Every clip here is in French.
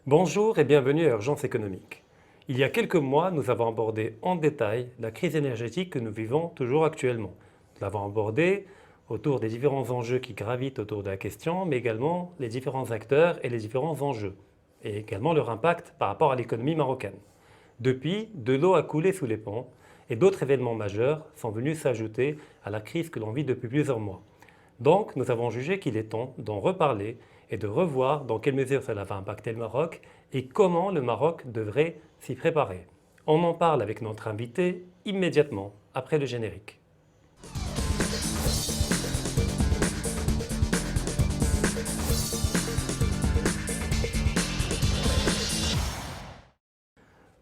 Bonjour et bienvenue à Urgence économique. Il y a quelques mois, nous avons abordé en détail la crise énergétique que nous vivons toujours actuellement. Nous l'avons abordée autour des différents enjeux qui gravitent autour de la question, mais également les différents acteurs et les différents enjeux, et également leur impact par rapport à l'économie marocaine. Depuis, de l'eau a coulé sous les ponts et d'autres événements majeurs sont venus s'ajouter à la crise que l'on vit depuis plusieurs mois. Donc, nous avons jugé qu'il est temps d'en reparler et de revoir dans quelle mesure cela va impacter le Maroc et comment le Maroc devrait s'y préparer. On en parle avec notre invité immédiatement après le générique.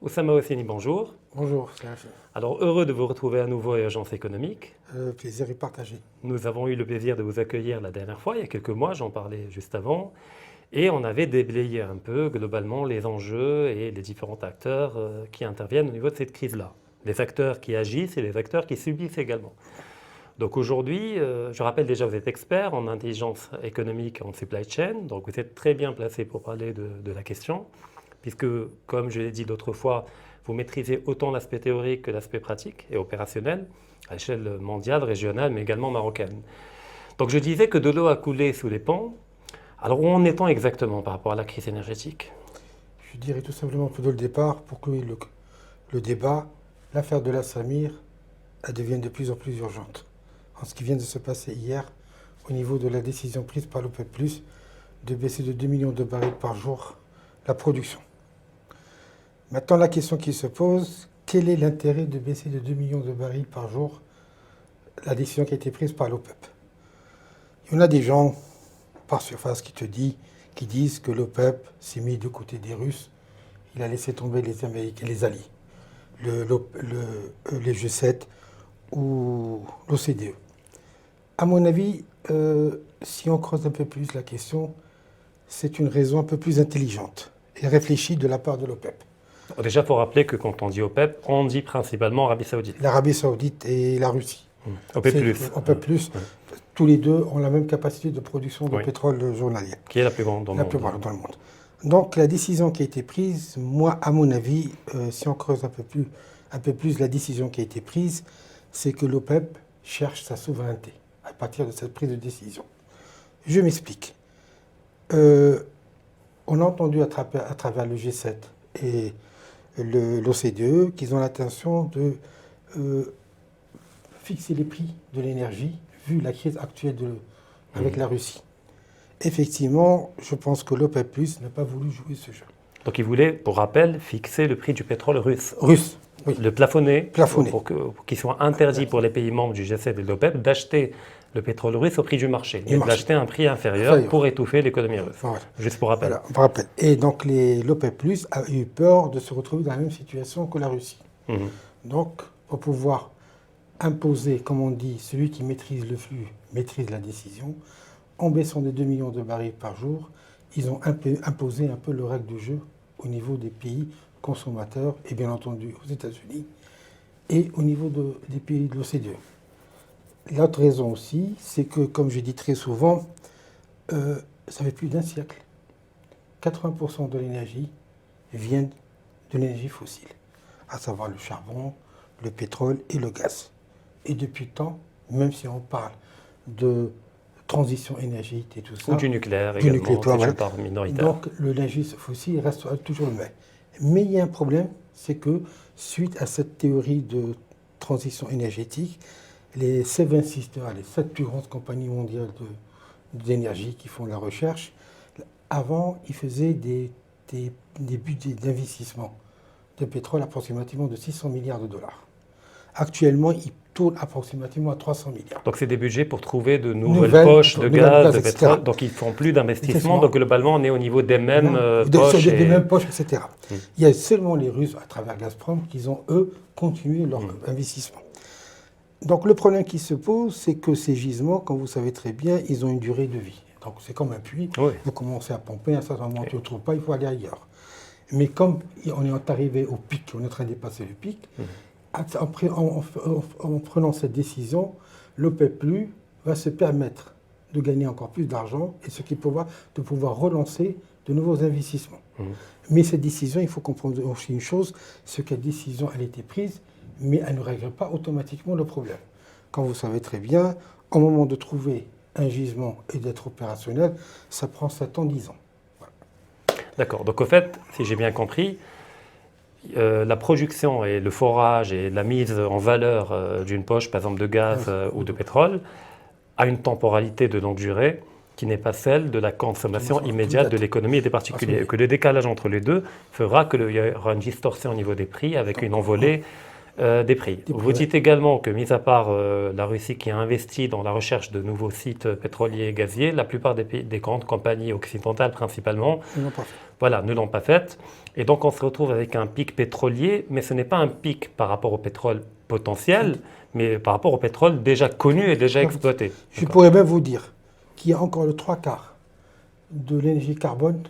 Oussama Ossini, bonjour. Bonjour, c'est Rachid. Alors, heureux de vous retrouver à nouveau à Urgence économique. Plaisir est partagé. Nous avons eu le plaisir de vous accueillir la dernière fois, il y a quelques mois, j'en parlais juste avant, et on avait déblayé un peu globalement les enjeux et les différents acteurs qui interviennent au niveau de cette crise-là. Les acteurs qui agissent et les acteurs qui subissent également. Donc aujourd'hui, je rappelle déjà, vous êtes expert en intelligence économique en supply chain, donc vous êtes très bien placé pour parler de la question, puisque, comme je l'ai dit d'autres fois, vous maîtrisez autant l'aspect théorique que l'aspect pratique et opérationnel, à l'échelle mondiale, régionale, mais également marocaine. Donc je disais que de l'eau a coulé sous les ponts. Alors où en est-on exactement par rapport à la crise énergétique? Je dirais tout simplement que dès le départ, pour que le débat, l'affaire de la Samir, elle devienne de plus en plus urgente. En ce qui vient de se passer hier, au niveau de la décision prise par l'OPEP+, de baisser de 2 millions de barils par jour la production. Maintenant, la question qui se pose, quel est l'intérêt de baisser de 2 millions de barils par jour la décision qui a été prise par l'OPEP? Il y en a des gens, par surface, qui disent que l'OPEP s'est mis du côté des Russes. Il a laissé tomber les Américains, les alliés, les G7 ou l'OCDE. À mon avis, si on creuse un peu plus la question, c'est une raison un peu plus intelligente et réfléchie de la part de l'OPEP. Déjà, il faut rappeler que quand on dit OPEP, on dit principalement Arabie Saoudite. L'Arabie Saoudite et la Russie. OPEP+. OPEP+, tous les deux ont la même capacité de production de pétrole journalier. Qui est la plus grande dans le monde. La plus grande dans le monde. Donc la décision qui a été prise, moi, à mon avis, si on creuse un peu plus la décision qui a été prise, c'est que l'OPEP cherche sa souveraineté à partir de cette prise de décision. Je m'explique. On a entendu à travers le G7 et l'OCDE qu'ils ont l'intention de fixer les prix de l'énergie, vu la crise actuelle avec la Russie. Effectivement, je pense que l'OPEP+ n'a pas voulu jouer ce jeu. Donc il voulait, pour rappel, fixer le prix du pétrole russe. Russe, oui. Le plafonner. Plafonner. Pour qu'il soit interdit pour les pays membres du G7 et de l'OPEP d'acheter le pétrole russe au prix du marché. Et d'acheter un prix inférieur pour étouffer l'économie russe. Voilà. Juste pour rappel. Voilà, pour rappel. Et donc l'OPEP+ a eu peur de se retrouver dans la même situation que la Russie. Donc, pour pouvoir imposer, comme on dit, celui qui maîtrise le flux, maîtrise la décision, en baissant de 2 millions de barils par jour, ils ont imposé un peu le règle du jeu au niveau des pays consommateurs et bien entendu aux États-Unis et au niveau des pays de l'OCDE. L'autre raison aussi, c'est que, comme je dis très souvent, ça fait plus d'un siècle. 80% de l'énergie vient de l'énergie fossile, à savoir le charbon, le pétrole et le gaz. Et depuis le temps, même si on parle de transition énergétique et tout ça... Ou du nucléaire également, c'est une part minoritaire. Donc l'énergie fossile reste toujours le même. Mais il y a un problème, c'est que suite à cette théorie de transition énergétique, les Seven Sisters, les 7 plus grandes compagnies mondiales d'énergie qui font la recherche, avant, ils faisaient des budgets d'investissement de pétrole approximativement de 600 milliards de dollars. Actuellement, ils tournent approximativement à 300 milliards. Donc c'est des budgets pour trouver de nouvelles poches de gaz, de pétrole. etc. Donc ils ne font plus d'investissement. Donc globalement, on est au niveau des mêmes poches. Des mêmes poches, etc. Il y a seulement les Russes, à travers Gazprom, qui ont, eux, continué leur investissement. Donc le problème qui se pose, c'est que ces gisements, comme vous savez très bien, ils ont une durée de vie. Donc c'est comme un puits, vous commencez à pomper, à un certain moment, tu ne trouves pas, il faut aller ailleurs. Mais comme on est arrivé au pic, on est en train de dépasser le pic, en prenant cette décision, l'OPEP+ va se permettre de gagner encore plus d'argent et ce qui de pouvoir relancer de nouveaux investissements. Mais cette décision, il faut comprendre aussi une chose, c'est que cette décision, elle a été prise, mais elle ne règle pas automatiquement le problème. Comme vous savez très bien, au moment de trouver un gisement et d'être opérationnel, ça prend 7 ans, 10 ans. Voilà. D'accord. Donc, au fait, si j'ai bien compris, la production et le forage et la mise en valeur d'une poche, par exemple de gaz ou de pétrole, a une temporalité de longue durée qui n'est pas celle de la consommation immédiate de l'économie et des particuliers. Et que le décalage entre les deux fera qu'il y aura une distorsion au niveau des prix avec une envolée des prix. Vous dites également que, mis à part la Russie qui a investi dans la recherche de nouveaux sites pétroliers et gaziers, la plupart des grandes compagnies occidentales principalement ne l'ont pas fait. Et donc on se retrouve avec un pic pétrolier, mais ce n'est pas un pic par rapport au pétrole potentiel, mais par rapport au pétrole déjà connu et déjà exploité. Je pourrais même vous dire qu'il y a encore le 3/4 de l'énergie carbone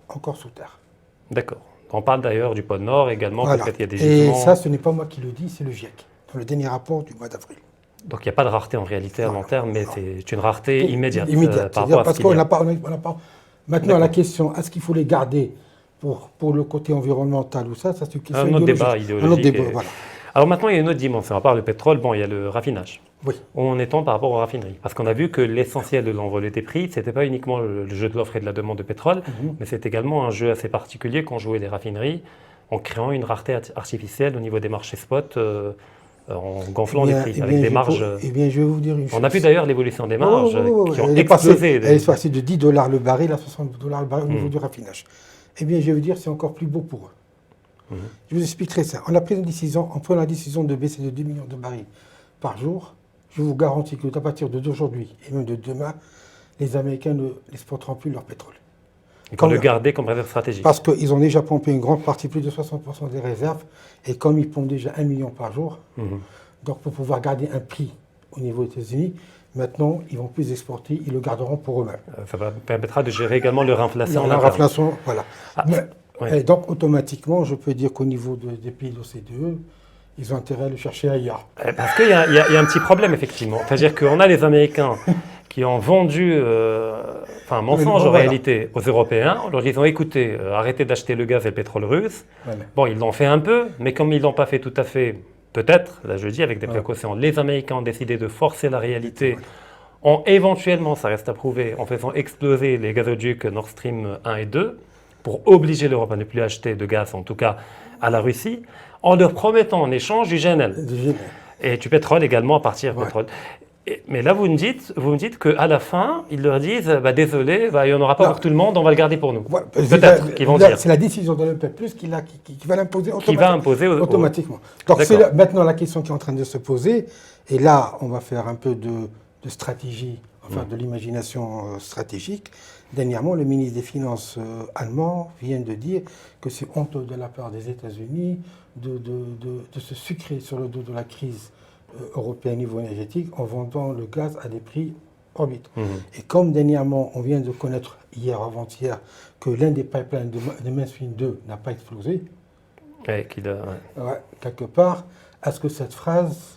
encore sous terre. D'accord. On parle d'ailleurs du pôle Nord également, Voilà. peut-être qu'il y a des gisements. Et ça, ce n'est pas moi qui le dis, c'est le GIEC, dans le dernier rapport du mois d'avril. Donc il n'y a pas de rareté en réalité à long terme, mais c'est une rareté immédiate. Par rapport parce qu'on n'a pas... Maintenant, la question, est-ce qu'il faut les garder pour le côté environnemental ou ça c'est une question un autre débat idéologique. Un autre débat, voilà. Alors maintenant, il y a une autre dimension. À part le pétrole, il y a le raffinage. Oui. On est par rapport aux raffineries. Parce qu'on a vu que l'essentiel de l'envolée des prix, ce n'était pas uniquement le jeu de l'offre et de la demande de pétrole, mais c'est également un jeu assez particulier qu'ont joué les raffineries en créant une rareté artificielle au niveau des marchés spot, en gonflant les prix, avec des marges. Eh bien, je vais vous dire une chose. On a vu d'ailleurs l'évolution des marges qui ont elle explosé. Elle est passée de $10 le baril à $60 le baril au niveau du raffinage. Eh bien, je vais vous dire, c'est encore plus beau pour eux. Je vous expliquerai ça. On prenant la décision de baisser de 2 millions de barils par jour. Je vous garantis que à partir d'aujourd'hui et même de demain, les Américains ne n'exporteront plus leur pétrole. Et qu'on le garder comme réserve stratégique. Parce qu'ils ont déjà pompé une grande partie, plus de 60% des réserves, et comme ils pompent déjà 1 million par jour, donc pour pouvoir garder un prix au niveau des États-Unis, maintenant, ils vont plus exporter, ils le garderont pour eux-mêmes. Ça permettra de gérer également leur inflation. Leur inflation, voilà. Et donc, automatiquement, je peux dire qu'au niveau des pays de l'OCDE, ils ont intérêt à le chercher ailleurs. Parce qu'il y a un petit problème, effectivement. C'est-à-dire qu'on a les Américains qui ont vendu un mensonge en réalité aux Européens. Alors, ils ont écouté, arrêtez d'acheter le gaz et le pétrole russe. Voilà. Bon, ils l'ont fait un peu, mais comme ils ne l'ont pas fait tout à fait, peut-être, là je dis avec des précautions, les Américains ont décidé de forcer la réalité en éventuellement, ça reste à prouver, en faisant exploser les gazoducs Nord Stream 1 et 2 pour obliger l'Europe à ne plus acheter de gaz, en tout cas à la Russie, en leur promettant en échange du GNL. Et du pétrole également à partir du pétrole. Mais là, vous me dites qu'à la fin, ils leur disent désolé, il n'y en aura pas pour tout le monde, on va le garder pour nous. Voilà. Peut-être qu'ils vont dire. C'est la décision de l'OPEP+, qui va l'imposer automatiquement. Donc c'est maintenant la question qui est en train de se poser. Et là, on va faire un peu de stratégie, de l'imagination stratégique. Dernièrement, le ministre des Finances allemand vient de dire que c'est honteux de la part des États-Unis de se sucrer sur le dos de la crise européenne au niveau énergétique en vendant le gaz à des prix orbites. Et comme dernièrement, on vient de connaître hier, avant-hier, que l'un des pipelines de Nord Stream 2 n'a pas explosé, quelque part, est-ce que cette phrase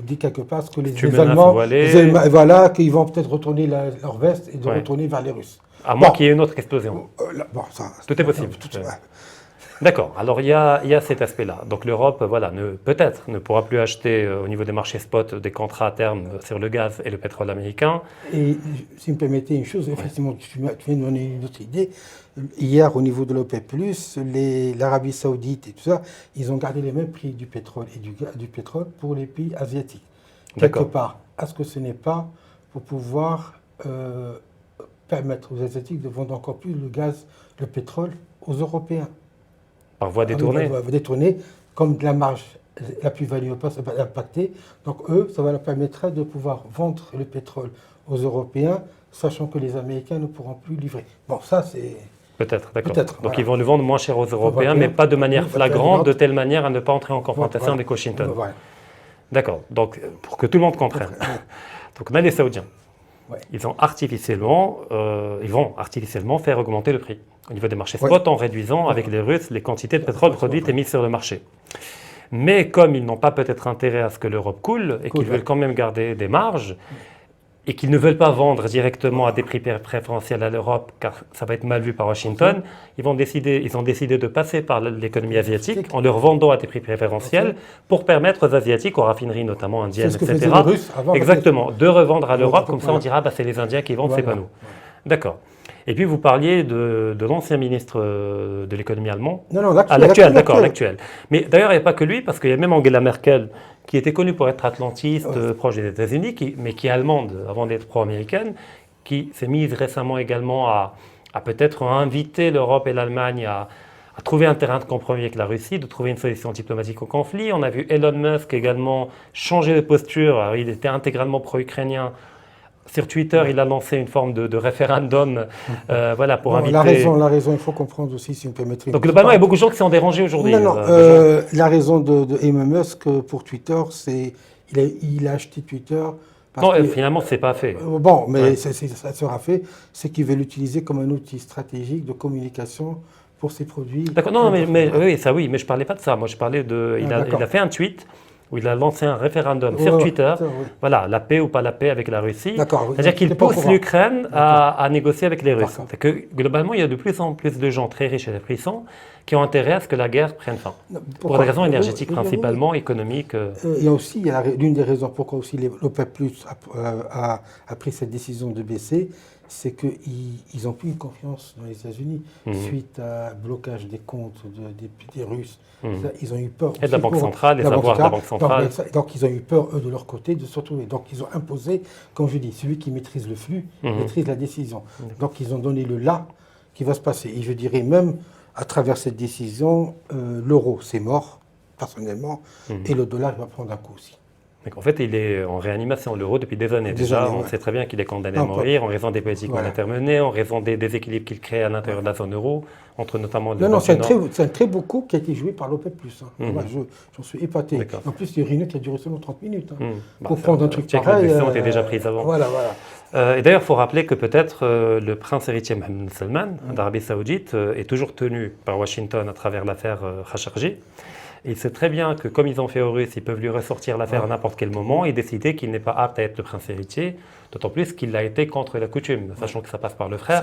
dit quelque part que les Allemands, qu'ils vont peut-être retourner leur veste et de retourner vers les Russes. À moins qu'il y ait une autre explosion. Tout est possible. D'accord. Alors il y a cet aspect-là. Donc l'Europe, peut-être ne pourra plus acheter au niveau des marchés spot des contrats à terme sur le gaz et le pétrole américain. Et si vous me permettez une chose, effectivement, tu viens de donner une autre idée. Hier, au niveau de l'OPEP+, l'Arabie Saoudite et tout ça, ils ont gardé les mêmes prix du pétrole et du pétrole pour les pays asiatiques. Quelque part, est-ce que ce n'est pas pour pouvoir permettre aux Asiatiques de vendre encore plus le gaz, le pétrole aux Européens? Par voie détournée. Par voie détournée, comme de la marge, la plus-value n'est pas impactée. Donc eux, ça va leur permettre de pouvoir vendre le pétrole aux Européens, sachant que les Américains ne pourront plus livrer. Bon, ça c'est... Peut-être, d'accord. Donc ils vont le vendre moins cher aux Européens, mais pas de manière flagrante, de telle manière à ne pas entrer en confrontation avec Washington. D'accord. Donc pour que tout le monde comprenne. Donc on a les Saoudiens. Ils vont artificiellement faire augmenter le prix au niveau des marchés spot en réduisant avec les Russes les quantités de pétrole produites et mises sur le marché. Mais comme ils n'ont pas peut-être intérêt à ce que l'Europe coule et qu'ils veulent quand même garder des marges, et qu'ils ne veulent pas vendre directement à des prix préférentiels à l'Europe, car ça va être mal vu par Washington, ils ont décidé de passer par l'économie asiatique en leur vendant à des prix préférentiels pour permettre aux Asiatiques, aux raffineries notamment indiennes, C'est ce que etc., faisaient les Russes avant. exactement, de revendre à l'Europe, comme ça on dira c'est les Indiens qui vendent, c'est pas nous. D'accord. Et puis vous parliez de l'ancien ministre de l'économie allemand. Non, l'actuel. L'actuel, d'accord, l'actuel. Mais d'ailleurs, il n'y a pas que lui, parce qu'il y a même Angela Merkel, qui était connue pour être atlantiste, proche des États-Unis, mais qui est allemande avant d'être pro-américaine, qui s'est mise récemment également à peut-être inviter l'Europe et l'Allemagne à trouver un terrain de compromis avec la Russie, de trouver une solution diplomatique au conflit. On a vu Elon Musk également changer de posture. Alors, il était intégralement pro-ukrainien. Sur Twitter, il a lancé une forme de référendum voilà, pour inviter... La raison, il faut comprendre aussi, si on peut mettre... Donc globalement, il y a beaucoup de gens qui sont dérangés aujourd'hui. La raison de Elon Musk pour Twitter, c'est il a acheté Twitter... finalement, ce n'est pas fait. Bon, mais ça sera fait. C'est qu'il veut l'utiliser comme un outil stratégique de communication pour ses produits. D'accord, non, mais oui, ça oui, mais je ne parlais pas de ça. Moi, je parlais de... Il a fait un tweet où il a lancé un référendum sur Twitter, voilà, la paix ou pas la paix avec la Russie. C'est-à-dire qu'il pousse l'Ukraine à négocier avec les Russes. C'est que globalement, il y a de plus en plus de gens très riches et très puissants qui ont intérêt à ce que la guerre prenne fin. Pour des raisons énergétiques principalement, économiques. Il y a aussi, l'une des raisons pourquoi aussi l'OPEP+ a pris cette décision de baisser, c'est qu'ils n'ont plus confiance dans les États-Unis suite à blocage des comptes des Russes. Ils ont eu peur. Et de la Banque centrale, les avoirs de la Banque centrale. Donc ils ont eu peur, eux, de leur côté, de se retrouver. Donc ils ont imposé, comme je dis, celui qui maîtrise le flux, maîtrise la décision. Donc ils ont donné le là qui va se passer. Et je dirais même, à travers cette décision, l'euro, c'est mort, personnellement, et le dollar, il va prendre un coup aussi. Donc en fait, il est en réanimation, l'euro, depuis des années. Déjà, on sait très bien qu'il est condamné à mourir en raison des politiques monétaires menées, en raison des déséquilibres qu'il crée à l'intérieur de la zone euro, entre notamment le Non, c'est un très beau coup qui a été joué par l'OPEP+. J'en suis épaté. En plus, il y a une réunion qui a duré seulement 30 minutes. Pour prendre un truc pareil. La décision était déjà prise avant. Voilà. Et d'ailleurs, il faut rappeler que peut-être le prince héritier Mohammed Salman d'Arabie Saoudite est toujours tenu par Washington à travers l'affaire Khashoggi. Et il sait très bien que comme ils ont fait aux Russes, ils peuvent lui ressortir l'affaire à n'importe quel moment et décider qu'il n'est pas apte à être le prince héritier, d'autant plus qu'il l'a été contre la coutume, sachant que ça passe par le frère,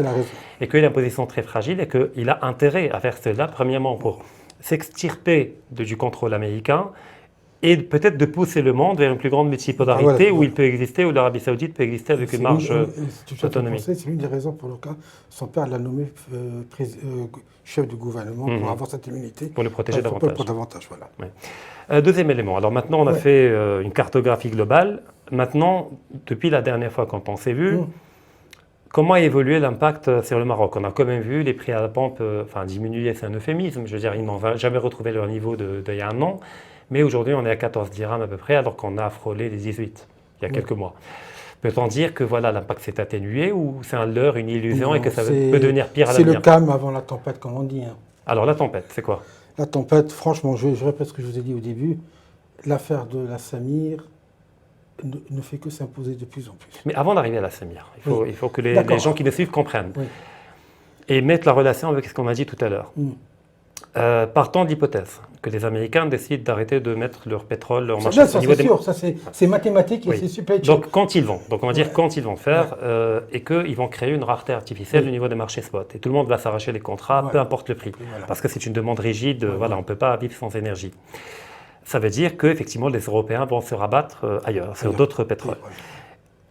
et qu'il a une position très fragile et qu'il a intérêt à faire cela, premièrement pour s'extirper du contrôle américain et peut-être de pousser le monde vers une plus grande multipolarité où il peut exister, où l'Arabie Saoudite peut exister avec une marge d'autonomie. C'est l'une des raisons pour lesquelles son père l'a nommé chef du gouvernement pour avoir cette immunité. Pour le protéger davantage. Pour davantage, voilà. Deuxième élément. Alors maintenant, on a fait une cartographie globale. Maintenant, depuis la dernière fois quand on s'est vu, comment a évolué l'impact sur le Maroc? On a quand même vu les prix à la pompe diminuer, c'est un euphémisme. Je veux dire, ils n'ont jamais retrouvé leur niveau d'il y a un an. Mais aujourd'hui, on est à 14 dirhams à peu près, alors qu'on a frôlé les 18 il y a quelques mois. Peut-on dire que voilà, l'impact s'est atténué ou c'est un leurre, une illusion et que ça peut devenir pire à l'avenir? C'est le calme avant la tempête, comme on dit. Alors la tempête, c'est quoi? La tempête, franchement, je répète ce que je vous ai dit au début, l'affaire de la Samir ne fait que s'imposer de plus en plus. Mais avant d'arriver à la Samir, il faut que les gens qui nous suivent comprennent et mettent la relation avec ce qu'on a dit tout à l'heure. Partant de l'hypothèse que les Américains décident d'arrêter de mettre leur pétrole, leur marché au niveau des... Ça c'est mathématique et c'est super. Donc quand ils vont, on va dire quand ils vont faire, et qu'ils vont créer une rareté artificielle au niveau des marchés spot. Et tout le monde va s'arracher les contrats, peu importe le prix, parce que c'est une demande rigide, on ne peut pas vivre sans énergie. Ça veut dire qu'effectivement les Européens vont se rabattre ailleurs, sur d'autres pétroles.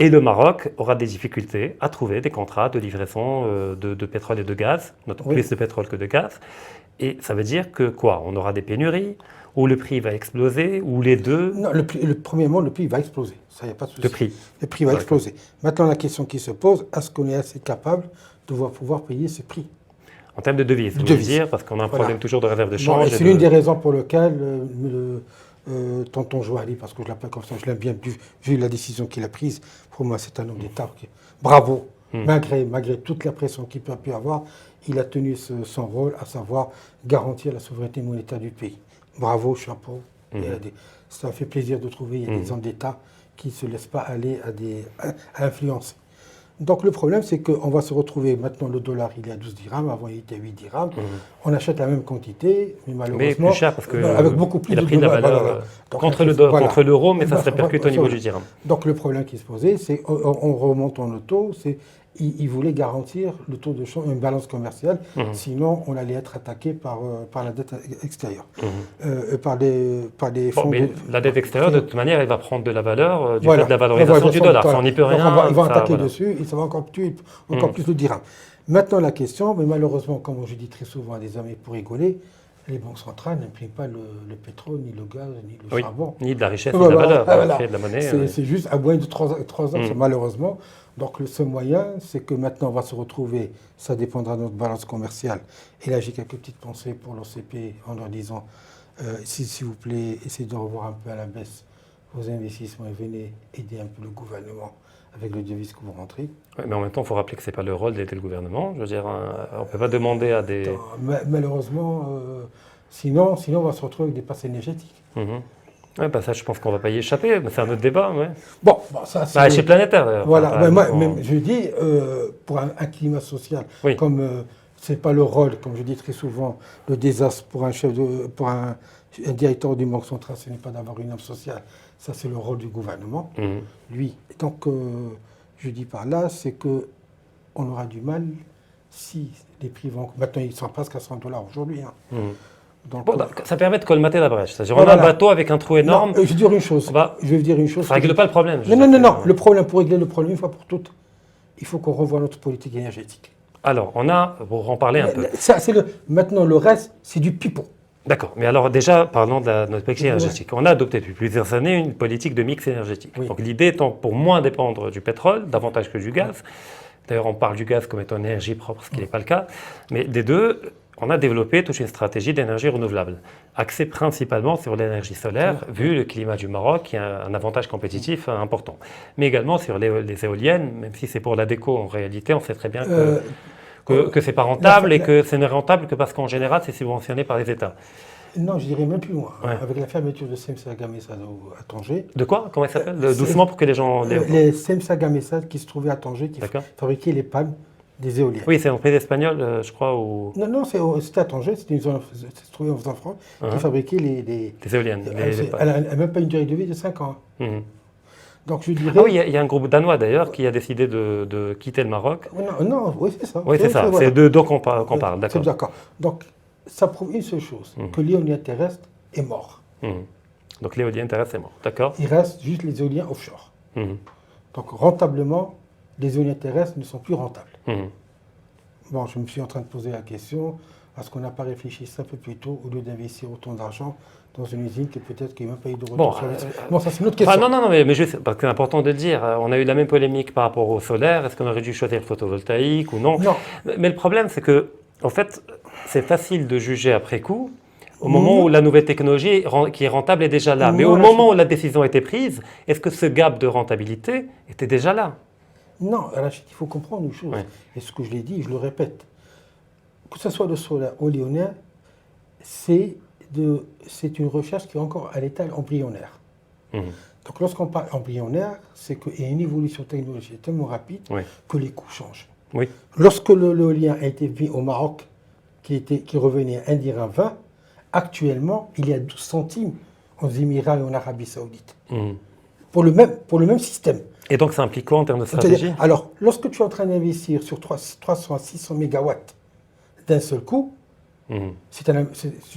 Et le Maroc aura des difficultés à trouver des contrats de livraison de pétrole et de gaz, plus de pétrole que de gaz. Et ça veut dire que quoi? On aura des pénuries, ou le prix va exploser, ou les deux? Non, premièrement, le prix va exploser. Ça, il n'y a pas de souci. Le prix va exploser. Maintenant, la question qui se pose, est-ce qu'on est assez capable de pouvoir payer ce prix? En termes de devises, vous voulez dire, parce qu'on a un problème toujours de réserve de change. C'est l'une des raisons pour lesquelles tonton Joali, parce que je l'appelle comme ça, je l'aime bien, vu la décision qu'il a prise, pour moi c'est un homme d'État. Bravo, malgré toute la pression qu'il peut avoir, il a tenu son rôle, à savoir garantir la souveraineté monétaire du pays. Bravo, chapeau. Ça fait plaisir de trouver des hommes d'État qui ne se laissent pas aller à influencer. Donc le problème, c'est qu'on va se retrouver, maintenant le dollar, il est à 12 dirhams, avant il était à 8 dirhams. On achète la même quantité, mais malheureusement, mais plus cher parce que avec beaucoup plus il a pris de la valeur contre l'euro, mais ça se répercute au niveau du dirham. Donc le problème qui se posait, c'est on remonte en auto, c'est il voulait garantir le taux de change, une balance commerciale, sinon on allait être attaqué par la dette extérieure, par des fonds. Mais la dette extérieure, de toute manière, elle va prendre de la valeur du fait de la valorisation du dollar. Ça, on n'y peut rien. Ils vont attaquer dessus et ça va encore tuer encore plus le dirham. Maintenant, la question, mais malheureusement, comme je dis très souvent à des amis pour rigoler, les banques centrales n'impriment pas le pétrole, ni le gaz, ni le charbon. Ni de la richesse, ni de la valeur, de la monnaie. C'est juste à moins de 3 ans, malheureusement. Donc le seul moyen, c'est que maintenant on va se retrouver, ça dépendra de notre balance commerciale. Et là j'ai quelques petites pensées pour l'OCP en leur disant, s'il vous plaît, essayez de revoir un peu à la baisse vos investissements et venez aider un peu le gouvernement avec le devise que vous rentrez. Ouais, mais en même temps, il faut rappeler que ce n'est pas le rôle d'aider le gouvernement. Je veux dire, on ne peut pas demander à des... Malheureusement, sinon on va se retrouver avec des passes énergétiques. Ouais, bah ça, je pense qu'on ne va pas y échapper, mais c'est un autre débat. Ouais. Bon, ça c'est... À l'échelle planétaire, d'ailleurs. Voilà, je dis, pour un climat social, comme ce n'est pas le rôle, comme je dis très souvent, le désastre pour un directeur d'une banque centrale, ce n'est pas d'avoir une âme sociale. Ça, c'est le rôle du gouvernement, lui. Donc, je dis par là, c'est qu'on aura du mal si les prix vont... Maintenant, ils sont presque à 100 $ aujourd'hui. Donc, ça permet de colmater la brèche. C'est-à-dire, on a un bateau avec un trou énorme. Non, je vais dire une chose. Ça ne règle pas le problème. Non. Le problème, pour régler le problème, une fois pour toutes, il faut qu'on revoie notre politique énergétique. Alors, pour en parler un peu. Maintenant, le reste, c'est du pipeau. D'accord. Mais alors, déjà, parlons de notre politique énergétique. On a adopté depuis plusieurs années une politique de mix énergétique. Donc, l'idée étant pour moins dépendre du pétrole, davantage que du gaz. D'ailleurs, on parle du gaz comme étant une énergie propre, ce qui n'est pas le cas. Mais des deux, on a développé toute une stratégie d'énergie renouvelable, axée principalement sur l'énergie solaire, vu le climat du Maroc, qui a un avantage compétitif important. Mais également sur les éoliennes, même si c'est pour la déco en réalité, on sait très bien que ce n'est pas rentable et que ce n'est rentable que parce qu'en général, c'est subventionné par les États. Non, je dirais même plus loin. Avec la fermeture de Semsa Gamessad à Tanger. De quoi? Comment ça s'appelle? Doucement pour que les gens... Les Semsa Gamessad qui se trouvaient à Tanger, qui fabriquaient les pannes des éoliennes. Oui, c'est une entreprise espagnole, je crois. Ou... Non, c'était à Tanger, c'était une zone se trouvait en France, qui fabriquait les éoliennes. Elle n'a même pas une durée de vie de 5 ans. Donc je dirais... Ah oui, il y a un groupe danois d'ailleurs qui a décidé de quitter le Maroc. Non, oui, c'est ça. Oui, c'est ça. C'est de d'eau qu'on parle, d'accord. D'accord. Donc, ça prouve une seule chose, que l'éolien terrestre est mort. Donc l'éolien terrestre est mort, d'accord. Il reste juste les éoliens offshore. Donc rentablement, les éoliens terrestres ne sont plus rentables. Bon, je me suis en train de poser la question, est-ce qu'on n'a pas réfléchi ça un peu plus tôt, au lieu d'investir autant d'argent dans une usine qui peut-être qu'il n'y a même pas eu de retour sur bon, ça c'est une autre question. Non, mais juste, parce que c'est important de le dire, on a eu la même polémique par rapport au solaire, est-ce qu'on aurait dû choisir le photovoltaïque ou non? Non. Mais le problème, c'est que, en fait, c'est facile de juger après coup, au moment où la nouvelle technologie qui est rentable est déjà là. Mais au moment où la décision a été prise, est-ce que ce gap de rentabilité était déjà là? Non, Rachid, il faut comprendre une chose, et ce que je l'ai dit, je le répète, que ce soit le solaire ou l'éolien, c'est une recherche qui est encore à l'état embryonnaire. Donc lorsqu'on parle embryonnaire, c'est qu'il y a une évolution technologique tellement rapide que les coûts changent. Lorsque l'éolien a été mis au Maroc, qui revenait à 1,20 dirham, actuellement, il y a 12 centimes aux Émirats et en Arabie Saoudite. Pour le même système. Et donc ça implique quoi en termes de stratégie? Alors, lorsque tu es en train d'investir sur 300 à 600 mégawatts d'un seul coup, tu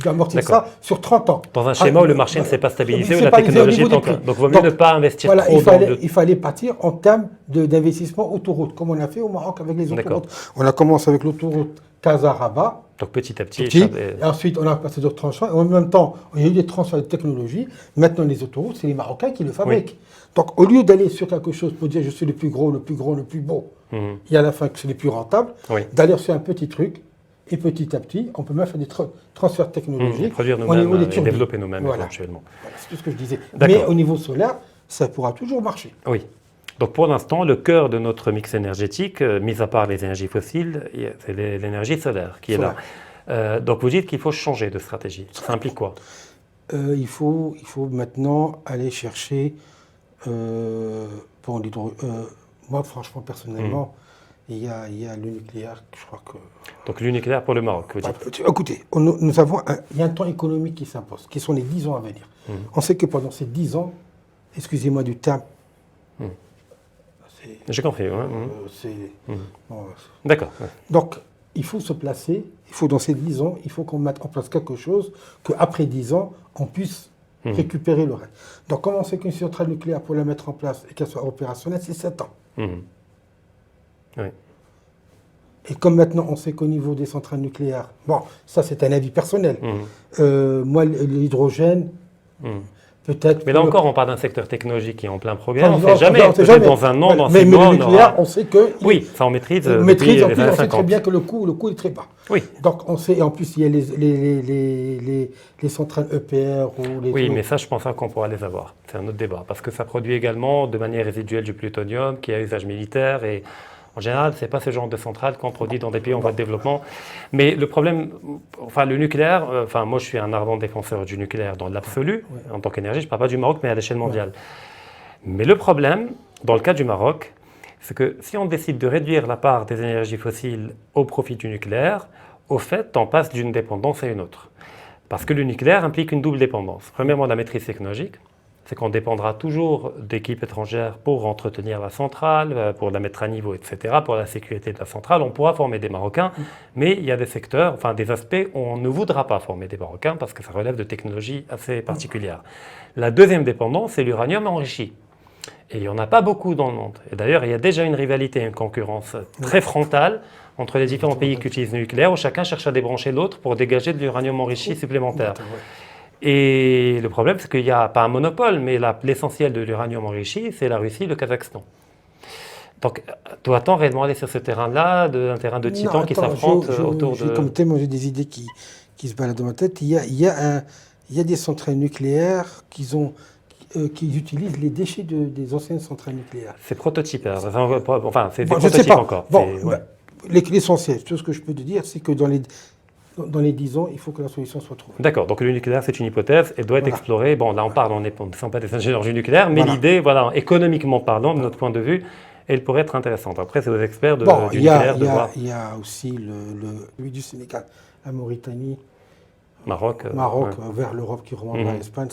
dois amortir ça sur 30 ans. Dans un schéma où le marché ne s'est pas stabilisé, où la technologie est encore. Donc il vaut mieux ne pas investir trop il fallait partir en termes d'investissement autoroute, comme on a fait au Maroc avec les autoroutes. On a commencé avec l'autoroute Casa-Rabat. Donc petit à petit. Et ensuite, on a passé d'autres transferts. Et en même temps, il y a eu des transferts de technologie. Maintenant, les autoroutes, c'est les Marocains qui le fabriquent. Donc, au lieu d'aller sur quelque chose pour dire je suis le plus gros, le plus grand, le plus beau, et à la fin que c'est le plus rentable, d'aller sur un petit truc, et petit à petit, on peut même faire des transferts technologiques. Produire nous-mêmes et développer nous-mêmes éventuellement. Voilà, c'est tout ce que je disais. Mais au niveau solaire, ça pourra toujours marcher. Oui. Donc pour l'instant, le cœur de notre mix énergétique, mis à part les énergies fossiles, c'est l'énergie solaire qui est là. Donc vous dites qu'il faut changer de stratégie. Ça implique quoi? Il faut maintenant aller chercher Moi, franchement, personnellement, il y a le nucléaire, je crois que... Donc le nucléaire pour le Maroc, vous dites. Écoutez, nous avons il y a un temps économique qui s'impose, qui sont les 10 ans à venir. On sait que pendant ces 10 ans, excusez-moi du terme, J'ai compris. Ouais. D'accord. Ouais. Donc, il faut se placer, il faut dans ces 10 ans, il faut qu'on mette en place quelque chose, qu'après 10 ans, on puisse récupérer le reste. Donc, comment on sait qu'une centrale nucléaire, pour la mettre en place et qu'elle soit opérationnelle, c'est 7 ans. Oui. Et comme maintenant, on sait qu'au niveau des centrales nucléaires, bon, ça c'est un avis personnel, moi, l'hydrogène, peut-être... Mais là encore, on parle d'un secteur technologique qui est en plein progrès. On ne sait jamais. Peut-être dans un an, dans 6 mais mois, le nucléaire, on sait que... Oui, ça on maîtrise. On maîtrise, depuis en les plus, années on sait 50. très bien que le coût est très bas. Oui. Donc on sait, et en plus, il y a les centrales EPR ou les... Oui, mais ça, je pense pas qu'on pourra les avoir. C'est un autre débat. Parce que ça produit également de manière résiduelle du plutonium qui a usage militaire. Et en général, ce n'est pas ce genre de centrale qu'on produit dans des pays en voie de développement. Mais le problème, enfin le nucléaire, moi je suis un ardent défenseur du nucléaire dans l'absolu, en tant qu'énergie. Je ne parle pas du Maroc, mais à l'échelle mondiale. Mais le problème, dans le cas du Maroc, c'est que si on décide de réduire la part des énergies fossiles au profit du nucléaire, au fait, on passe d'une dépendance à une autre. Parce que le nucléaire implique une double dépendance. Premièrement, la maîtrise technologique, c'est qu'on dépendra toujours d'équipes étrangères pour entretenir la centrale, pour la mettre à niveau, etc., pour la sécurité de la centrale. On pourra former des Marocains, mais il y a des secteurs, des aspects où on ne voudra pas former des Marocains parce que ça relève de technologies assez particulières. La deuxième dépendance, c'est l'uranium enrichi. Et il n'y en a pas beaucoup dans le monde. Et d'ailleurs, il y a déjà une rivalité, une concurrence très frontale entre les différents pays qui utilisent le nucléaire, où chacun cherche à débrancher l'autre pour dégager de l'uranium enrichi supplémentaire. Et le problème, c'est qu'il n'y a pas un monopole, mais l'essentiel de l'uranium enrichi, c'est la Russie, le Kazakhstan. Donc, doit-on réellement aller sur ce terrain-là, un terrain de titans qui s'affrontent autour de... Comme tellement j'ai des idées qui se baladent dans ma tête. Il y a des centrales nucléaires qui utilisent les déchets des anciennes centrales nucléaires. C'est prototypaire. C'est des je ne sais prototypes pas. encore. L'essentiel, tout ce que je peux te dire, c'est que dans les 10 ans, il faut que la solution soit trouvée. D'accord, donc le nucléaire, c'est une hypothèse et doit être explorée. Bon, là, on ne sont pas des ingénieurs du nucléaire, mais l'idée, économiquement parlant, de notre point de vue, elle pourrait être intéressante. Après, c'est aux experts du nucléaire de voir. Il y a aussi celui du Sénégal, la Mauritanie, Maroc, vers l'Europe qui remonte vers l'Espagne.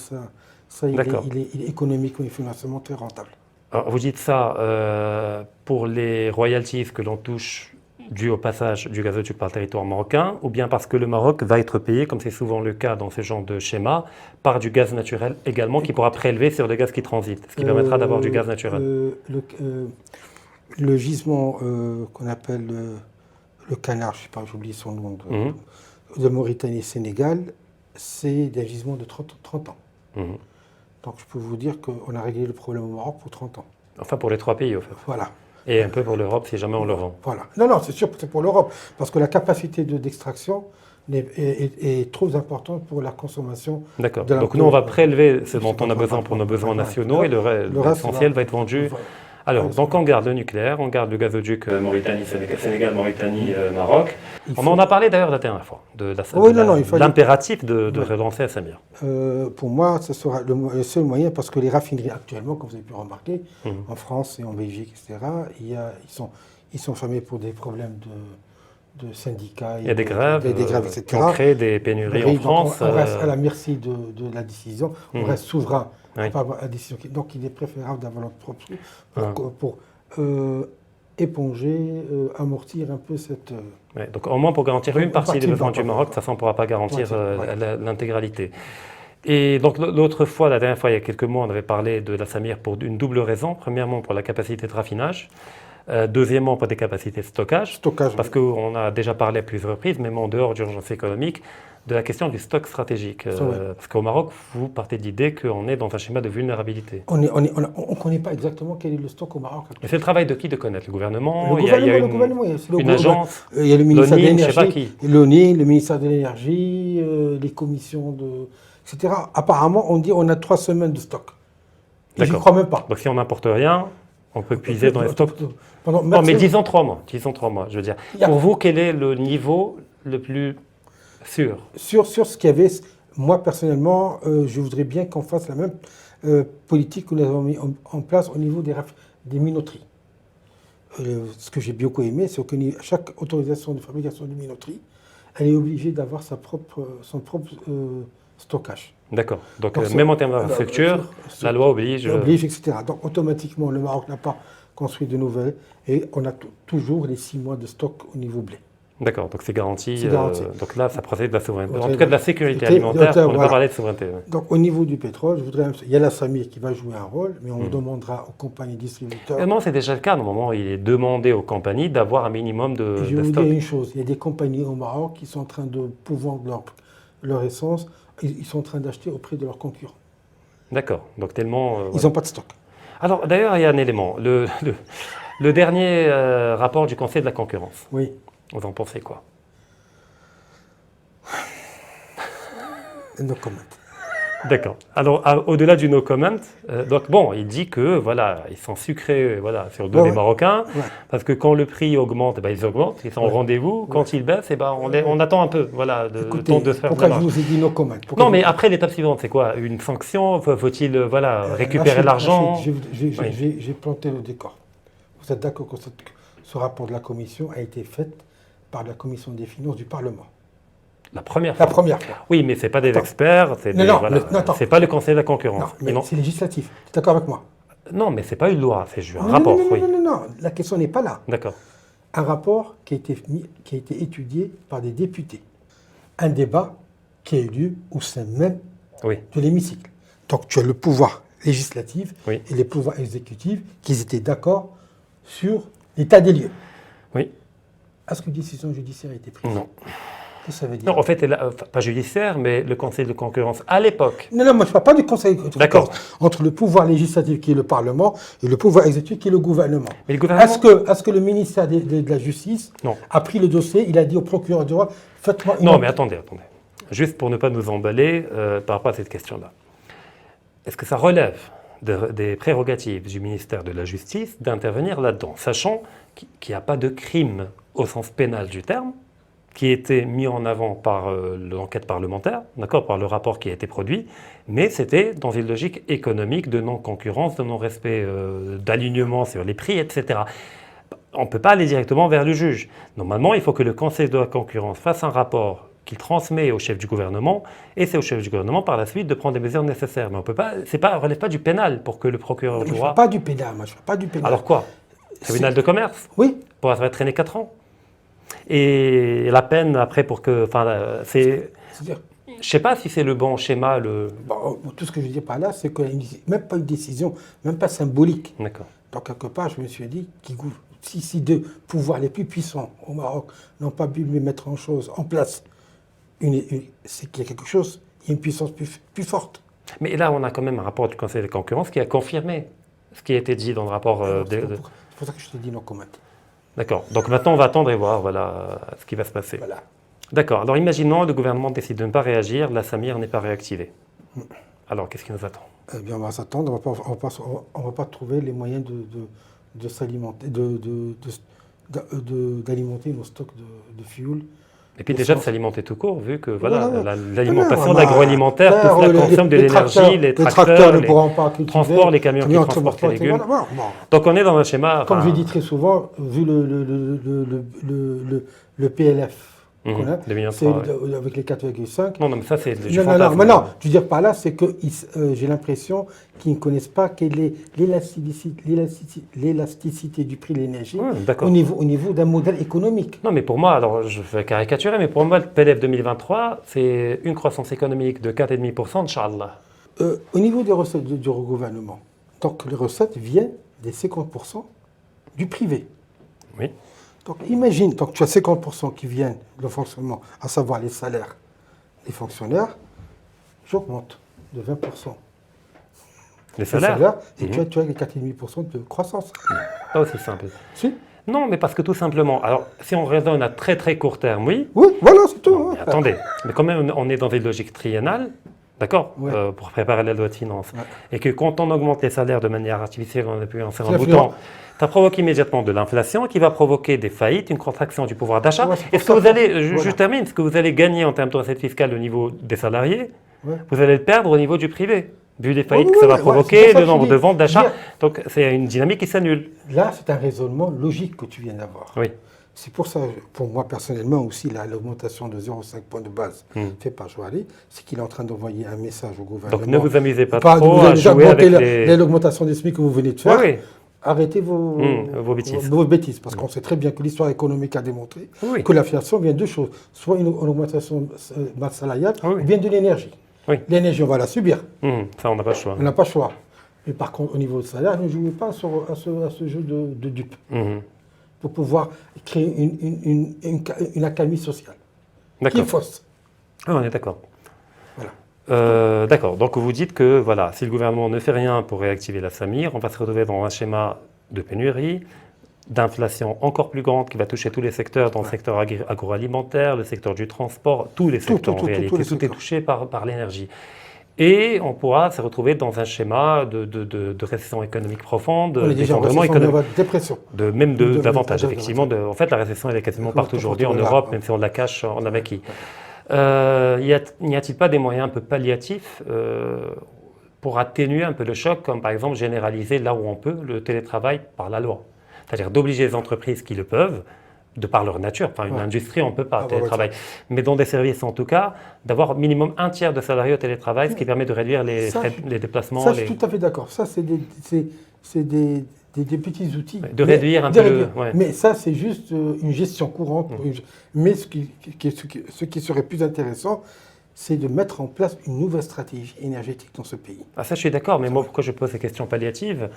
Ça il est économiquement et financièrement très rentable. Alors, vous dites ça pour les royalties que l'on touche dû au passage du gazoduc par le territoire marocain, ou bien parce que le Maroc va être payé, comme c'est souvent le cas dans ce genre de schéma, par du gaz naturel également, qui pourra prélever sur le gaz qui transite, ce qui permettra d'avoir du gaz naturel. Le gisement qu'on appelle le canard, je ne sais pas, j'oublie son nom, de Mauritanie-Sénégal, c'est un gisement de 30 ans. Donc je peux vous dire qu'on a réglé le problème au Maroc pour 30 ans. Enfin pour les 3 pays, au fait. Voilà. Et un peu pour l'Europe, si jamais on le vend. Voilà. Non, c'est sûr que c'est pour l'Europe, parce que la capacité d'extraction est trop importante pour la consommation. D'accord. Donc nous, on va prélever ce dont on a besoin pour nos besoins nationaux, et l'essentiel va être vendu. Alors, donc on garde le nucléaire, on garde le gazoduc Sénégal, Mauritanie, Maroc. On en a parlé d'ailleurs la dernière fois, de l'impératif de relancer Samir. Pour moi, ce sera le seul moyen, parce que les raffineries actuellement, comme vous avez pu remarquer, en France et en Belgique, etc., ils sont fermés pour des problèmes de syndicats. Il y a des grèves, etc. qui ont créé des pénuries en France. On reste à la merci de la décision, on reste souverain. La décision. Donc il est préférable d'avoir notre propre pour éponger, amortir un peu cette... donc au moins pour garantir une partie des besoins du Maroc, ça ne pourra pas garantir l'intégralité. Et donc l'autre fois, la dernière fois, il y a quelques mois, on avait parlé de la Samir pour une double raison. Premièrement, pour la capacité de raffinage. Deuxièmement, pour des capacités de stockage. Parce qu'on a déjà parlé à plusieurs reprises, même en dehors d'urgence économique, de la question du stock stratégique. Parce qu'au Maroc, vous partez de l'idée qu'on est dans un schéma de vulnérabilité. On ne connaît pas exactement quel est le stock au Maroc. Mais c'est le travail de qui de connaître? Le gouvernement? Il y a une agence? Il y a le ministère de l'ONI, je sais pas qui. L'ONI, le ministère de l'Énergie, les commissions, etc. Apparemment, on dit qu'on a 3 semaines de stock. Et j'y crois même pas. Donc si on n'importe rien, on peut puiser dans les stocks. Non, mais disons 3 mois. Je veux dire. Pour vous, quel est le niveau le plus sûr? Sur ce qu'il y avait, moi personnellement, je voudrais bien qu'on fasse la même politique que nous avons mis en place au niveau des minoteries. ce que j'ai beaucoup aimé, c'est que chaque autorisation de fabrication de minoterie, elle est obligée d'avoir son propre stockage. D'accord. Donc même en termes d'infrastructure, la loi oblige. Oblige, etc. Donc automatiquement, le Maroc n'a pas construit de nouvelles et on a toujours les 6 mois de stock au niveau blé. D'accord, donc c'est garanti. C'est garanti. Donc là, ça procède de la souveraineté. En tout cas, de la sécurité alimentaire, on ne peut pas parler de souveraineté. Ouais. Donc au niveau du pétrole, il y a la SAMIR qui va jouer un rôle, mais on demandera aux compagnies distributeurs. Non, c'est déjà le cas. Normalement, il est demandé aux compagnies d'avoir un minimum de stock. Je vais vous dire une chose, il y a des compagnies au Maroc qui sont en train de pouvoir leur essence, ils sont en train d'acheter auprès de leurs concurrents. D'accord, donc tellement... ils n'ont pas de stock. Alors d'ailleurs, il y a un élément. Le dernier rapport du Conseil de la concurrence. Oui. Vous en pensez quoi? No comment. D'accord. Alors, au-delà du no comment, donc bon, il dit que voilà, ils sont sucrés, voilà, sur le dos des Marocains, parce que quand le prix augmente, ils augmentent, ils sont au rendez-vous. Quand il baisse, on attend un peu, voilà, Écoutez, de se faire. Pourquoi je vous ai dit no comment? Non, mais après l'étape suivante, c'est quoi? Une sanction? Faut-il, récupérer l'argent? J'ai planté le décor. Vous êtes d'accord que ce rapport de la Commission a été fait par la Commission des finances du Parlement? La première fois. Oui, mais ce n'est pas des experts, c'est pas le Conseil de la concurrence. Non, c'est législatif. Tu es d'accord avec moi? Non, mais ce n'est pas une loi, c'est juste un rapport. Non, la question n'est pas là. D'accord. Un rapport qui a été étudié par des députés. Un débat qui a eu lieu au sein même de l'hémicycle. Donc tu as le pouvoir législatif et le pouvoir exécutif qui étaient d'accord sur l'état des lieux. Oui. Est-ce qu'une décision judiciaire a été prise? Non. Qu'est-ce que ça veut dire? Non, en fait, pas judiciaire, mais le Conseil de concurrence à l'époque. Non, moi je ne parle pas du Conseil de concurrence. Entre le pouvoir législatif qui est le Parlement et le pouvoir exécutif qui est le gouvernement. Mais le gouvernement... Est-ce que le ministère de la Justice a pris le dossier, il a dit au procureur du roi, faites-moi une... Non, mais attendez. Juste pour ne pas nous emballer par rapport à cette question-là. Est-ce que ça relève des prérogatives du ministère de la Justice d'intervenir là-dedans, sachant qu'il n'y a pas de crime au sens pénal du terme, qui a été mis en avant par l'enquête parlementaire, d'accord, par le rapport qui a été produit, mais c'était dans une logique économique de non-concurrence, de non-respect d'alignement sur les prix, etc. On ne peut pas aller directement vers le juge. Normalement, il faut que le Conseil de la concurrence fasse un rapport qu'il transmet au chef du gouvernement, et c'est au chef du gouvernement par la suite de prendre des mesures nécessaires. Mais on peut pas, relève pas du pénal pour que le procureur du roi... Je ne fais pas du pénal, moi, je ne fais pas du pénal. Alors quoi? Tribunal de commerce? Oui. Pour ça va traîner 4 ans. Et la peine après pour que... c'est... Je ne sais pas si c'est le bon schéma. Tout ce que je dis par là, c'est que même pas une décision, même pas symbolique. D'accord. Donc quelque part, je me suis dit, si deux pouvoirs les plus puissants au Maroc n'ont pas pu mettre en place, c'est qu'il y a quelque chose, il y a une puissance plus forte. Mais là, on a quand même un rapport du Conseil de la concurrence qui a confirmé ce qui a été dit dans le rapport. C'est pour ça que je te dis non comment. D'accord. Donc maintenant, on va attendre et voir ce qui va se passer. Voilà. D'accord. Alors imaginons le gouvernement décide de ne pas réagir, la SAMIR n'est pas réactivée. Alors qu'est-ce qui nous attend? Eh bien, on va s'attendre, on va pas trouver les moyens de s'alimenter, d'alimenter nos stocks de fuel. Et puis déjà de s'alimenter tout court, vu que l'alimentation l'agroalimentaire, tout cela consomme de l'énergie, les tracteurs ne pourront pas transports, les camions qui transportent les légumes. Donc on est dans un schéma... Comme je dis très souvent, vu le PLF qu'on a, avec les 4,5... Non, mais ça c'est du fantasme. Non, je veux dire par là, c'est que j'ai l'impression qu'ils ne connaissent pas quelle est l'élasticité du prix de l'énergie au niveau d'un modèle économique. Non, mais pour moi, alors je vais caricaturer, mais pour moi, le PLF 2023, c'est une croissance économique de 4,5%, Inch'Allah. Au niveau des recettes du gouvernement, donc les recettes viennent des 50% du privé. Oui. Donc imagine, donc tu as 50% qui viennent de fonctionnement, à savoir les salaires des fonctionnaires, j'augmente de 20%. Les salaires et tu as les 4,5% de croissance. Pas aussi simple. Si. Non, mais parce que tout simplement, alors si on raisonne à très très court terme, oui. Oui, voilà, c'est tout. Non, mais attendez, mais quand même on est dans une logique triennale, d'accord, pour préparer la loi de finances. Ouais. Et que quand on augmente les salaires de manière artificielle, on a pu en faire un bouton, ça provoque immédiatement de l'inflation qui va provoquer des faillites, une contraction du pouvoir d'achat. Ouais, est-ce que vous allez, je termine, ce que vous allez gagner en termes de recettes fiscales au niveau des salariés, vous allez le perdre au niveau du privé. vu les faillites que ça va provoquer, le nombre de ventes, d'achats. Bien. Donc c'est une dynamique qui s'annule. Là, c'est un raisonnement logique que tu viens d'avoir. Oui. C'est pour ça, pour moi personnellement aussi, l'augmentation de 0,5 points de base faite par Joali, c'est qu'il est en train d'envoyer un message au gouvernement. Donc ne vous amusez pas Pas trop vous à jouer avec l'augmentation des SMIC que vous venez de faire. Oui, oui. Arrêtez vos bêtises, parce qu'on sait très bien que l'histoire économique a démontré que l'inflation vient de deux choses, soit une augmentation masse salariale, ou bien de l'énergie. Oui. L'énergie, on va la subir. Ça, on n'a pas le choix. On n'a pas le choix. Mais par contre, au niveau du salaire, ne jouez pas à ce jeu de dupes pour pouvoir créer une accalmie sociale qui est fausse. Ah, on est d'accord. Voilà. D'accord. Donc vous dites que voilà, si le gouvernement ne fait rien pour réactiver la Samir, on va se retrouver dans un schéma de pénurie, d'inflation encore plus grande qui va toucher tous les secteurs, dans le secteur agroalimentaire, le secteur du transport, tous les secteurs en réalité. Tout est touché par l'énergie. Et on pourra se retrouver dans un schéma de récession économique profonde, d'effondrement économique, dépression. Même davantage, effectivement. En fait, la récession, elle est quasiment partout aujourd'hui en Europe, même si on la cache en Amérique. N'y a-t-il pas des moyens un peu palliatifs pour atténuer un peu le choc, comme par exemple généraliser là où on peut le télétravail par la loi? C'est-à-dire d'obliger les entreprises qui le peuvent, de par leur nature, enfin une industrie, on ne peut pas télétravail, mais dans des services en tout cas, d'avoir minimum un tiers de salariés au télétravail, ce qui permet de réduire les déplacements. Ça, je suis tout à fait d'accord. Ça, c'est des petits outils. De réduire un peu. Mais ça, c'est juste une gestion courante. Mais ce qui serait plus intéressant, c'est de mettre en place une nouvelle stratégie énergétique dans ce pays. Ah, ça, je suis d'accord, mais moi, pourquoi je pose ces questions palliatives?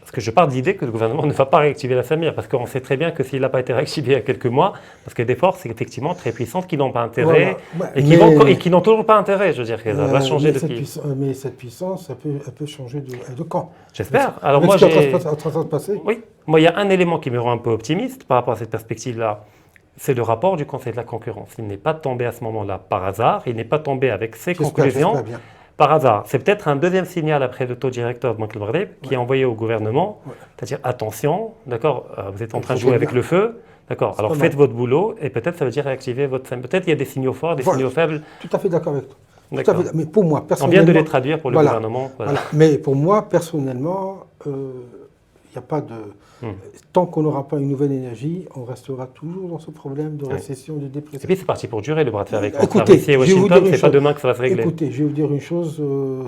Parce que je pars de l'idée que le gouvernement ne va pas réactiver la Samir, parce qu'on sait très bien que s'il n'a pas été réactivé il y a quelques mois, parce qu'il y a des forces effectivement très puissantes qui n'ont pas intérêt, et qui n'ont toujours pas intérêt, je veux dire, ça va changer depuis. Mais cette puissance, elle peut changer de camp. J'espère. Alors moi, ce qui est en train de se passer. Oui, moi il y a un élément qui me rend un peu optimiste par rapport à cette perspective-là, c'est le rapport du Conseil de la concurrence. Il n'est pas tombé à ce moment-là par hasard, il n'est pas tombé avec ses conclusions. Par hasard. C'est peut-être un deuxième signal après le taux directeur de Banque Maghreb qui est envoyé au gouvernement, c'est-à-dire attention, d'accord, vous êtes en train de jouer avec le feu, d'accord, alors faites votre boulot et peut-être ça veut dire réactiver votre SAMIR. Peut-être il y a des signaux forts, des signaux faibles. Tout à fait d'accord avec toi. Mais pour moi, personnellement... On vient de les traduire pour le gouvernement. Voilà. Mais pour moi, personnellement, il n'y a pas de... Tant qu'on n'aura pas une nouvelle énergie, on restera toujours dans ce problème de récession, de dépression. Et puis c'est parti pour durer le bras de fer avec la Russie et Washington, c'est pas demain que ça va se régler. Écoutez, je vais vous dire une chose,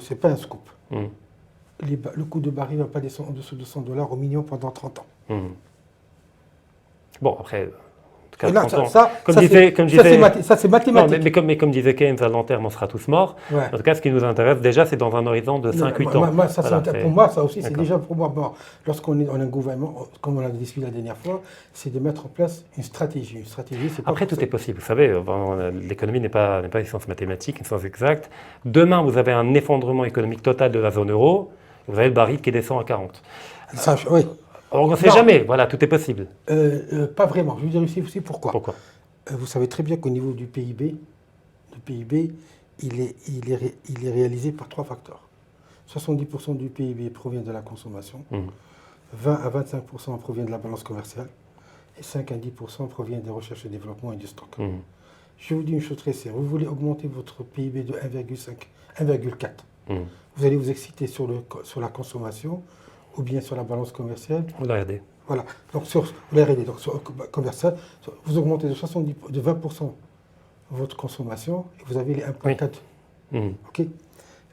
c'est pas un scoop. Le coût de baril ne va pas descendre en dessous de $100 au minimum pendant 30 ans. Bon, après... Là, ça, c'est mathématique. Non, mais comme disait Keynes, à long terme, on sera tous morts. En tout cas, ce qui nous intéresse déjà, c'est dans un horizon de 5-8 ans. Pour moi, ça aussi, c'est déjà pour moi mort. Lorsqu'on est en un gouvernement, comme on l'a discuté la dernière fois, c'est de mettre en place une stratégie. Après, tout est possible. Vous savez, l'économie n'est pas une science mathématique, une science exacte. Demain, vous avez un effondrement économique total de la zone euro, vous avez le baril qui descend à 40. Oui. On ne sait jamais, voilà, tout est possible. Pas vraiment. Je vais dire aussi pourquoi. Pourquoi? Vous savez très bien qu'au niveau du PIB, il est réalisé par 3 facteurs. 70% du PIB provient de la consommation, 20 à 25% provient de la balance commerciale, et 5 à 10% provient des recherches et développement et du stock. Je vous dis une chose très sérieuse. Vous voulez augmenter votre PIB de 1,5, 1,4. Vous allez vous exciter sur la consommation, ou bien sur la balance commerciale. Ou la R&D. Voilà. Donc sur la R&D, donc sur commercial, vous augmentez de 20% votre consommation et vous avez les 1,4. Ok.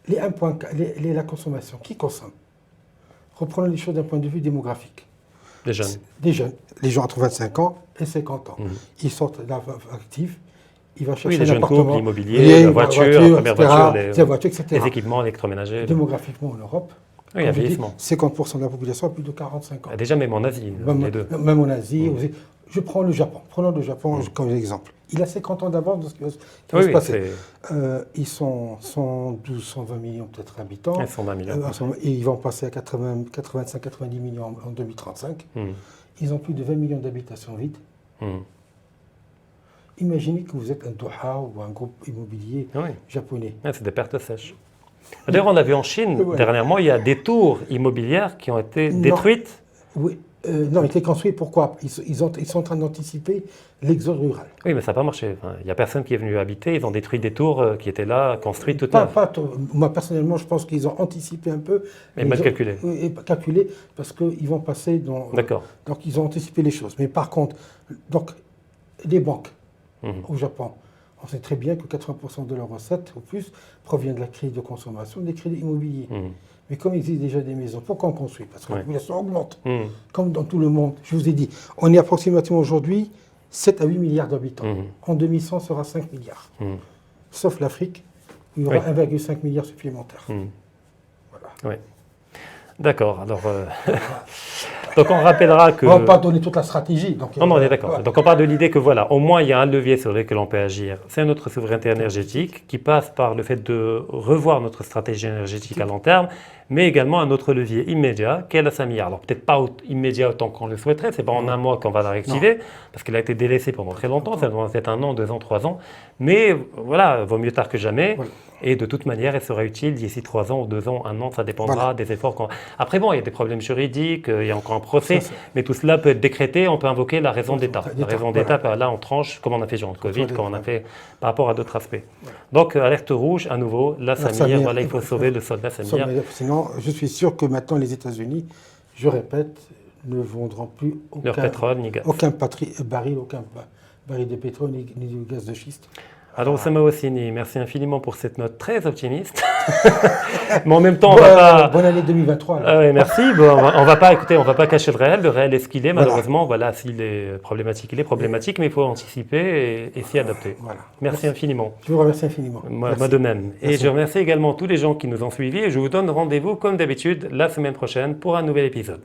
Les 1,4, la consommation, qui consomme? Reprenons les choses d'un point de vue démographique. Les jeunes. Des jeunes. Les gens entre 25 ans et 50 ans. Ils sortent actifs. Il va chercher les jeunes appartement, couples, l'immobilier, la voiture, la première voiture, etc. Les équipements électroménagers. Démographiquement en Europe, oui, un vieillissement. 50% de la population a plus de 45 ans. Déjà, même en Asie, les deux. Même en Asie. Je prends le Japon. Prenons le Japon comme exemple. Il a 50 ans d'avance dans ce qui va se passer. Ils sont 112, 120 millions peut-être habitants. 120 millions. Et ils vont passer à 85, 90 millions en 2035. Ils ont plus de 20 millions d'habitations vides. Imaginez que vous êtes un Doha ou un groupe immobilier japonais. C'est des pertes sèches. D'ailleurs, on a vu en Chine, dernièrement, il y a des tours immobilières qui ont été détruites Non, il était construit, pourquoi ils sont en train d'anticiper l'exode rural. Oui, mais ça n'a pas marché. Enfin, il n'y a personne qui est venu habiter. Ils ont détruit des tours qui étaient là, construites toutes neuves. Moi, personnellement, je pense qu'ils ont anticipé un peu. Mais mal calculé. Et calculé, parce qu'ils vont passer dans... D'accord. Donc, ils ont anticipé les choses. Mais par contre, donc, les banques au Japon, on sait très bien que 80% de leurs recettes, ou plus, proviennent de la crise de consommation, des crédits immobiliers. Mais comme il existe déjà des maisons, pourquoi on construit? Parce que la population augmente. Comme dans tout le monde. Je vous ai dit, on est approximativement aujourd'hui 7 à 8 milliards d'habitants. En 2100, ce sera 5 milliards. Sauf l'Afrique, où il y aura 1,5 milliard supplémentaire. Voilà. Oui. D'accord. Alors, donc on rappellera que... On ne va pas donner toute la stratégie. Donc, non, on est d'accord. Donc on part de l'idée que voilà, au moins il y a un levier sur lequel on peut agir. C'est notre souveraineté énergétique qui passe par le fait de revoir notre stratégie énergétique à long terme, mais également un autre levier immédiat qui est la SAMIA. Alors peut-être pas immédiat autant qu'on le souhaiterait, c'est pas en un mois qu'on va la réactiver, parce qu'elle a été délaissée pendant très longtemps, ça doit être 1 an, 2 ans, 3 ans, mais voilà, vaut mieux tard que jamais. Voilà. Et de toute manière, elle sera utile d'ici 3 ans ou 2 ans, 1 an, ça dépendra des efforts qu'on... Après bon, il y a des problèmes juridiques, il y a encore un procès, mais tout cela peut être décrété, on peut invoquer la raison d'État. La raison d'État, là on tranche, comme on a fait durant le Covid, comme on a fait par rapport à d'autres aspects. Donc alerte rouge, à nouveau, la SAMIR, voilà, il faut sauver le soldat SAMIR. Sinon, je suis sûr que maintenant les États-Unis, je répète, ne vendront plus leur pétrole ni gaz. Aucun baril de pétrole ni de gaz de schiste. Alors, Oussama Hosseini, merci infiniment pour cette note très optimiste. Mais en même temps, on va pas... Bonne année 2023. Oui, merci. Bon, on va pas, écoutez, on va pas cacher le réel. Le réel est ce qu'il est. Malheureusement, voilà, s'il est problématique, il est problématique, mais il faut anticiper et s'y adapter. Voilà. Merci infiniment. Je vous remercie infiniment. Moi de même. Merci. Et je remercie également tous les gens qui nous ont suivis. Et je vous donne rendez-vous, comme d'habitude, la semaine prochaine pour un nouvel épisode.